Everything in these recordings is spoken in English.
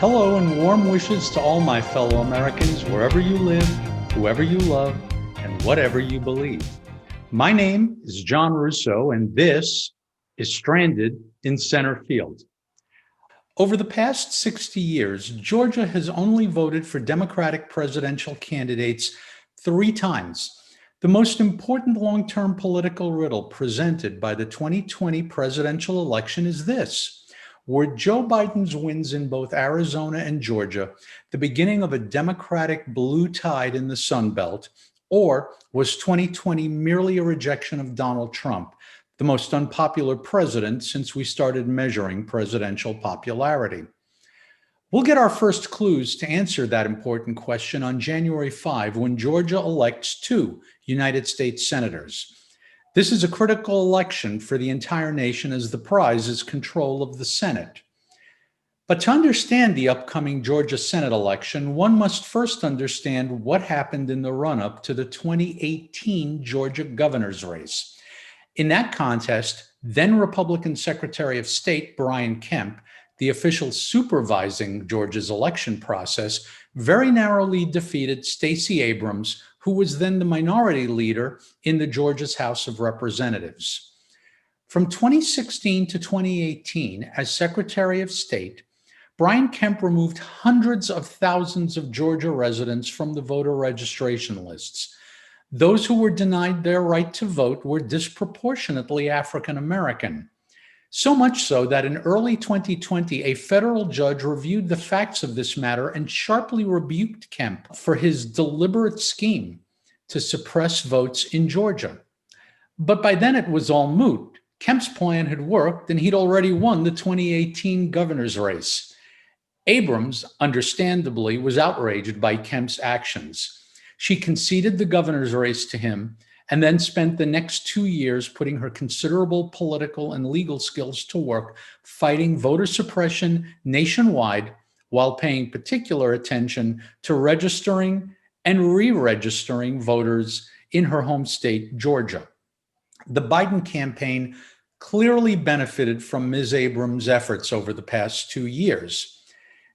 Hello and warm wishes to all my fellow Americans, wherever you live, whoever you love, and whatever you believe. My name is John Russo, and this is Stranded in Centerfield. Over the past 60 years, Georgia has only voted for Democratic presidential candidates 3 times. The most important long-term political riddle presented by the 2020 presidential election is this. Were Joe Biden's wins in both Arizona and Georgia the beginning of a Democratic blue tide in the Sun Belt, or was 2020 merely a rejection of Donald Trump, the most unpopular president since we started measuring presidential popularity? We'll get our first clues to answer that important question on January 5 when Georgia elects 2 United States senators. This is a critical election for the entire nation as the prize is control of the Senate. But to understand the upcoming Georgia Senate election, one must first understand what happened in the run-up to the 2018 Georgia governor's race. In that contest, then Republican Secretary of State Brian Kemp, the official supervising Georgia's election process, very narrowly defeated Stacey Abrams, who was then the minority leader in the Georgia's House of Representatives. From 2016 to 2018, as Secretary of State, Brian Kemp removed hundreds of thousands of Georgia residents from the voter registration lists. Those who were denied their right to vote were disproportionately African American. So much so that in early 2020, a federal judge reviewed the facts of this matter and sharply rebuked Kemp for his deliberate scheme to suppress votes in Georgia. But by then it was all moot. Kemp's plan had worked and he'd already won the 2018 governor's race. Abrams, understandably, was outraged by Kemp's actions. She conceded the governor's race to him and then spent the next 2 years putting her considerable political and legal skills to work fighting voter suppression nationwide while paying particular attention to registering and re-registering voters in her home state, Georgia. The Biden campaign clearly benefited from Ms. Abrams' efforts over the past 2 years.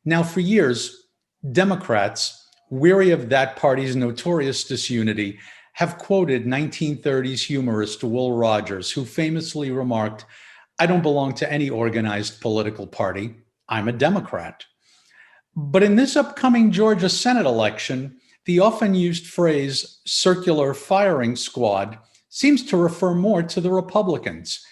Now, for years, Democrats, weary of that party's notorious disunity, have quoted 1930s humorist Will Rogers, who famously remarked, "I don't belong to any organized political party. I'm a Democrat." But in this upcoming Georgia Senate election, the often used phrase circular firing squad seems to refer more to the Republicans.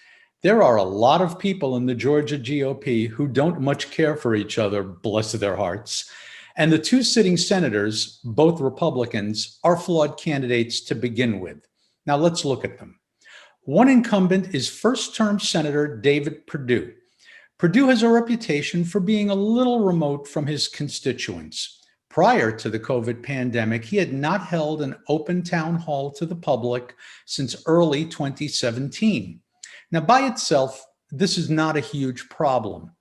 There are a lot of people in the Georgia GOP who don't much care for each other, bless their hearts. And the 2 sitting senators, both Republicans, are flawed candidates to begin with. Now let's look at them. One incumbent is first-term Senator David Perdue. Perdue has a reputation for being a little remote from his constituents. Prior to the COVID pandemic, he had not held an open town hall to the public since early 2017. Now, by itself, this is not a huge problem.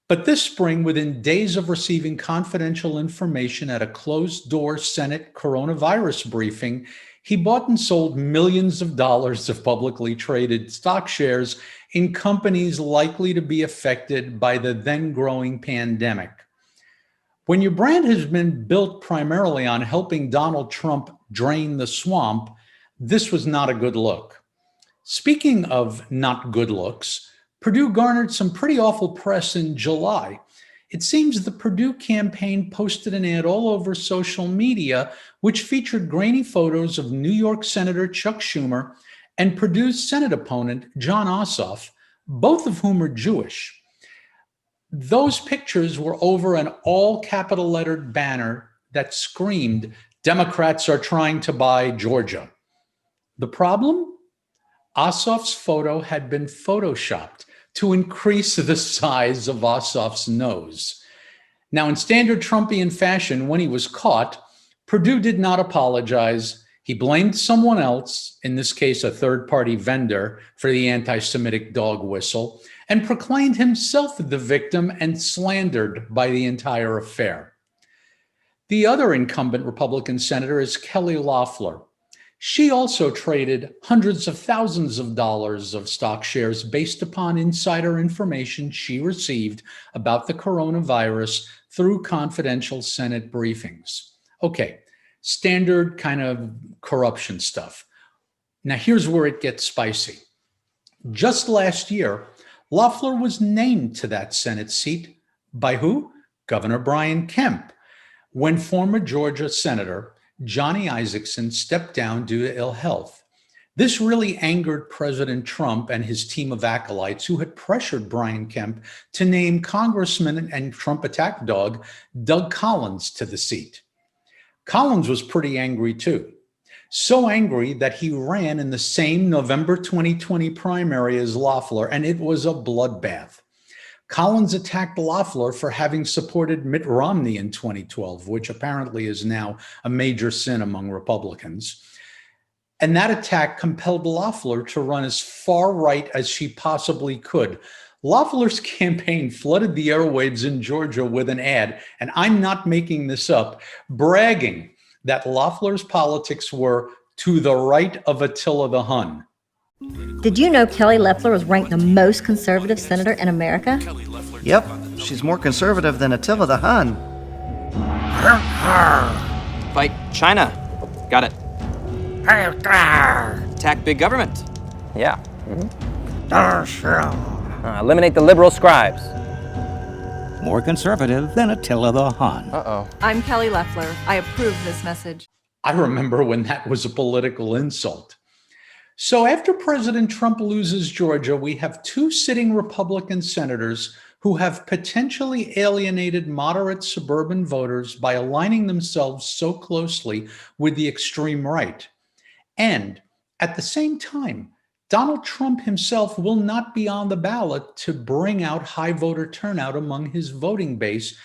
But this spring, within days of receiving confidential information at a closed-door Senate coronavirus briefing, he bought and sold millions of dollars of publicly traded stock shares in companies likely to be affected by the then-growing pandemic. When your brand has been built primarily on helping Donald Trump drain the swamp, this was not a good look. Speaking of not good looks, Perdue garnered some pretty awful press in July. It seems the Perdue campaign posted an ad all over social media, which featured grainy photos of New York Senator Chuck Schumer and Perdue's Senate opponent, Jon Ossoff, both of whom are Jewish. Those pictures were over an all capital lettered banner that screamed, "Democrats are trying to buy Georgia." The problem? Ossoff's photo had been photoshopped to increase the size of Ossoff's nose. Now, in standard Trumpian fashion, when he was caught, Perdue did not apologize. He blamed someone else, in this case, a third-party vendor, for the anti-Semitic dog whistle, and proclaimed himself the victim and slandered by the entire affair. The other incumbent Republican senator is Kelly Loeffler. She also traded hundreds of thousands of dollars of stock shares based upon insider information she received about the coronavirus through confidential Senate briefings. Okay, standard kind of corruption stuff. Now, here's where it gets spicy. Just last year, Loeffler was named to that Senate seat by who? Governor Brian Kemp, when former Georgia Senator Johnny Isakson stepped down due to ill health. This really angered President Trump and his team of acolytes who had pressured Brian Kemp to name Congressman and Trump attack dog Doug Collins to the seat. Collins was pretty angry too. So angry that he ran in the same November 2020 primary as Loeffler, and it was a bloodbath. Collins attacked Loeffler for having supported Mitt Romney in 2012, which apparently is now a major sin among Republicans. And that attack compelled Loeffler to run as far right as she possibly could. Loeffler's campaign flooded the airwaves in Georgia with an ad, and I'm not making this up, bragging that Loeffler's politics were to the right of Attila the Hun. Did you know Kelly Loeffler was ranked the most conservative senator in America? Yep, she's more conservative than Attila the Hun. Fight China. Got it. Attack big government. Yeah. Eliminate the liberal scribes. More conservative than Attila the Hun. Uh-oh. I'm Kelly Loeffler. I approve this message. I remember when that was a political insult. So after President Trump loses Georgia, we have two sitting Republican senators who have potentially alienated moderate suburban voters by aligning themselves so closely with the extreme right. And at the same time, Donald Trump himself will not be on the ballot to bring out high voter turnout among his voting base,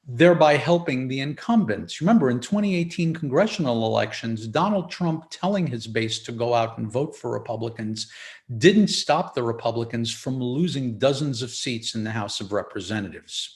thereby helping the incumbents. Remember, in 2018 congressional elections, Donald Trump telling his base to go out and vote for Republicans didn't stop the Republicans from losing dozens of seats in the House of Representatives.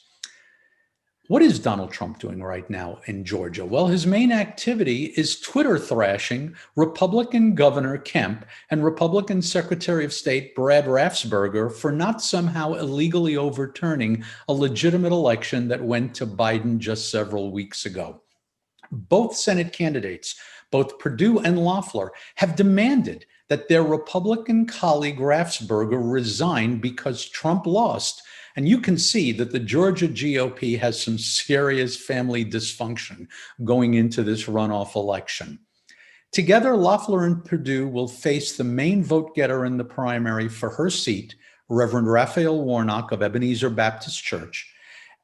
What is Donald Trump doing right now in Georgia? Well, his main activity is Twitter thrashing Republican Governor Kemp and Republican Secretary of State Brad Raffensperger for not somehow illegally overturning a legitimate election that went to Biden just several weeks ago. Both Senate candidates, both Perdue and Loeffler, have demanded that their Republican colleague Raffensperger resign because Trump lost. And you can see that the Georgia GOP has some serious family dysfunction going into this runoff election. Together, Loeffler and Perdue will face the main vote getter in the primary for her seat, Reverend Raphael Warnock of Ebenezer Baptist Church,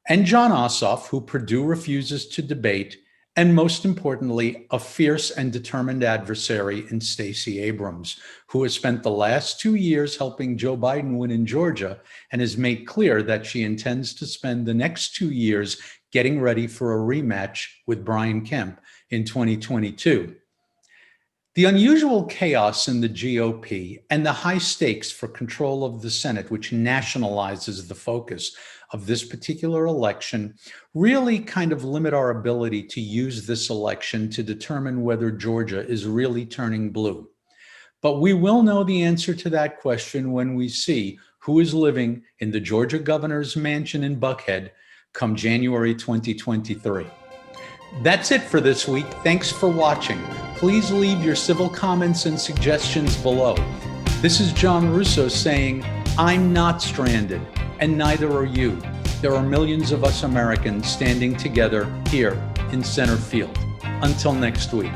and Jon Ossoff, who Perdue refuses to debate, and most importantly, a fierce and determined adversary in Stacey Abrams, who has spent the last 2 years helping Joe Biden win in Georgia and has made clear that she intends to spend the next 2 years getting ready for a rematch with Brian Kemp in 2022. The unusual chaos in the GOP and the high stakes for control of the Senate, which nationalizes the focus of this particular election, really kind of limit our ability to use this election to determine whether Georgia is really turning blue. But we will know the answer to that question when we see who is living in the Georgia governor's mansion in Buckhead come January 2023. That's it for this week. Thanks for watching. Please leave your civil comments and suggestions below. This is John Russo saying, I'm not stranded, and neither are you. There are millions of us Americans standing together here in Centerfield. Until next week.